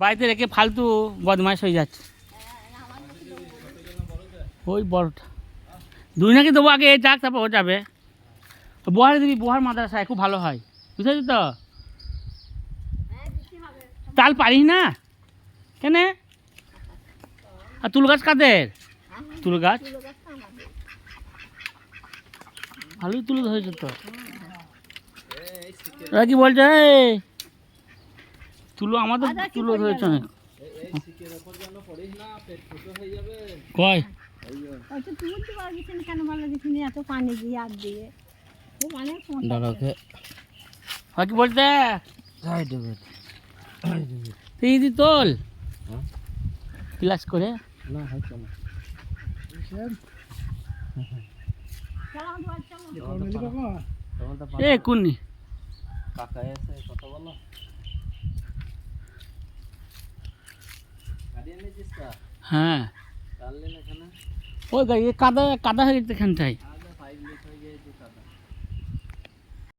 বাড়িতে রেখে ফালতু বদমাইশ হয়ে যাচ্ছে। ওই বড়টা দুই নাকি দেবো, আগে এই যাক তারপর ও যাবে। বোহারে দিবি, বোহার মাদ্রাসায় খুব ভালো হয়, বুঝেছি তো। তাল পারিস না কেন? আর তুল গাছ কাদের? তুল গাছ ভালোই তুলে ধরেছে তো। ওরা কি বলছে? তুলো আমাদের তুলো ধরেছে অনেক। কয় কি বলতে তুই তোল ক্লাস করে এ কোননি কাকা এসে কথা বলো। হ্যাঁ ওই গাড়ি কাদা কাদা হয়ে গেছে এখানটায়।